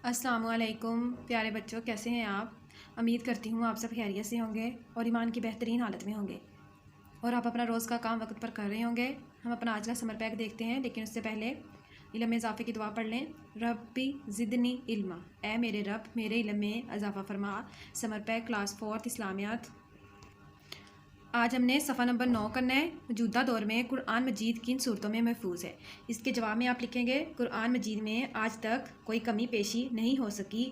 अस्सलाम वालेकुम प्यारे बच्चों, कैसे हैं आप। उम्मीद करती हूँ आप सब खैरियत से होंगे और ईमान की बेहतरीन हालत में होंगे और आप अपना रोज़ का काम वक्त पर कर रहे होंगे। हम अपना आज का समर पैक देखते हैं, लेकिन उससे पहले इल्म में इजाफ़े की दुआ पढ़ लें। रब्बी ज़िदनी इल्मा, ए मेरे रब मेरे इल्म में इजाफ़ा फरमा। Summer pack class 4 इस्लामियात। आज हमने सफ़ा नंबर 9 करना है। मौजूदा दौर में कुरान मजीद किन सूरतों में महफूज है। इसके जवाब में आप लिखेंगे कुरान मजीद में आज तक कोई कमी पेशी नहीं हो सकी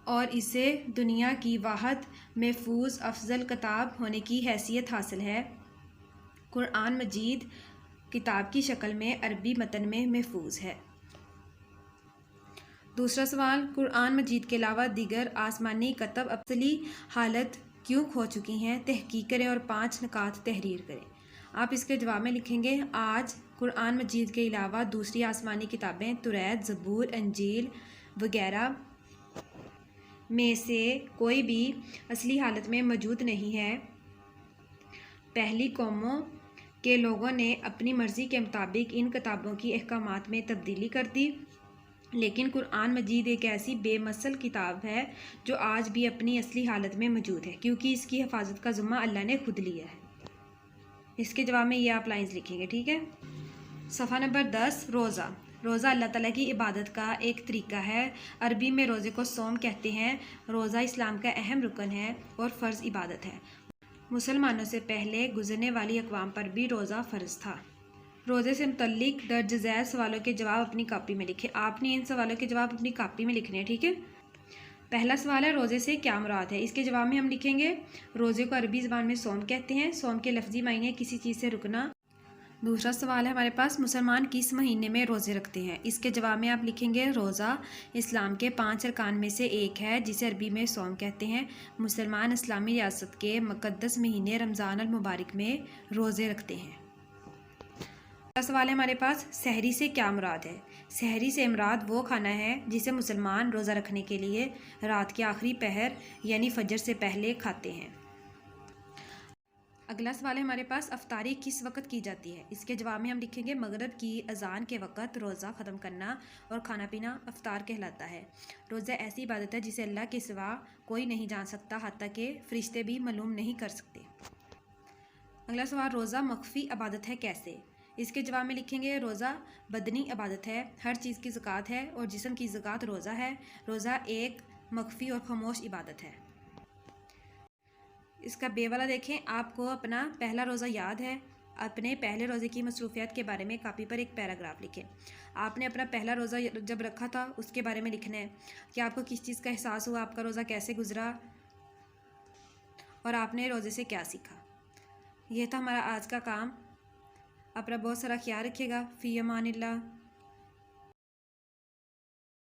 और इसे दुनिया की वाहद महफूज अफजल किताब होने की हैसियत हासिल है। कुरान मजीद किताब की शक्ल में अरबी मतन में महफूज है। दूसरा सवाल, कुरान मजीद के अलावा दीगर आसमानी कतब असली हालत क्यों खो चुकी हैं, तहकीक करें और 5 नकात तहरीर करें। आप इसके जवाब में लिखेंगे आज कुरान मजीद के अलावा दूसरी आसमानी किताबें तुरैत, ज़बूर, इंजील वगैरह में से कोई भी असली हालत में मौजूद नहीं है। पहली कौमों के लोगों ने अपनी मर्ज़ी के मुताबिक इन किताबों की अहकामात में तब्दीली कर दी, लेकिन कुरान मजीद एक ऐसी बेमसल किताब है जो आज भी अपनी असली हालत में मौजूद है, क्योंकि इसकी हिफाजत का ज़िम्मा अल्लाह ने खुद लिया है। इसके जवाब में ये आप लाइंस लिखेंगे, ठीक है। सफ़ा नंबर 10, रोज़ा। रोज़ा अल्लाह ताला की इबादत का एक तरीका है। अरबी में रोज़े को सौम कहते हैं। रोज़ा इस्लाम का अहम रुकन है और फ़र्ज़ इबादत है। मुसलमानों से पहले गुजरने वाली अक़वाम पर भी रोज़ा फ़र्ज़ था। रोज़े से मुतल्लिक दर्ज ज़ैल सवालों के जवाब अपनी कापी में लिखें। आपने इन सवालों के जवाब अपनी कापी में लिखने हैं, ठीक है। पहला सवाल है रोज़े से क्या मुराद है। इसके जवाब में हम लिखेंगे रोज़े को अरबी ज़बान में सौम कहते हैं। सौम के लफ्ज़ी मायने किसी चीज़ से रुकना। दूसरा सवाल है हमारे पास, मुसलमान किस महीने में रोज़े रखते हैं। इसके जवाब में आप लिखेंगे रोज़ा इस्लाम के 5 अरकान में से एक है, जिसे अरबी में सौम कहते हैं। मुसलमान इस्लामी रियासत के मुक़द्दस महीने रमज़ान अल मुबारक में रोज़े रखते हैं। अगला सवाल है हमारे पास, सहरी से क्या मुराद है। सहरी से मुराद वो खाना है जिसे मुसलमान रोज़ा रखने के लिए रात के आखिरी पहर यानी फजर से पहले खाते हैं। अगला सवाल है हमारे पास, अफ्तारी किस वक्त की जाती है। इसके जवाब में हम लिखेंगे मगरिब की अजान के वक़्त रोज़ा ख़त्म करना और खाना पीना अफ्तार कहलाता है। रोज़ा ऐसी इबादत है जिसे अल्लाह के सिवा कोई नहीं जान सकता, हत्ता कि फ़रिश्ते भी मालूम नहीं कर सकते। अगला सवाल, रोज़ा मख्फ़ी इबादत है कैसे। इसके जवाब में लिखेंगे रोज़ा बदनी इबादत है, हर चीज़ की ज़कात है और जिस्म की ज़कात रोज़ा है। रोज़ा एक मख्फ़ी और खामोश इबादत है। इसका बे वाला देखें, आपको अपना पहला रोज़ा याद है। अपने पहले रोज़े की मसरूफियत के बारे में कापी पर एक पैराग्राफ लिखें। आपने अपना पहला रोज़ा जब रखा था उसके बारे में लिखना है कि आपको किस चीज़ का एहसास हुआ, आपका रोज़ा कैसे गुजरा और आपने रोज़े से क्या सीखा। यह था हमारा आज का काम। अपना बहुत सारा ख्याल रखिएगा। फ़ी अमानिल्लाह।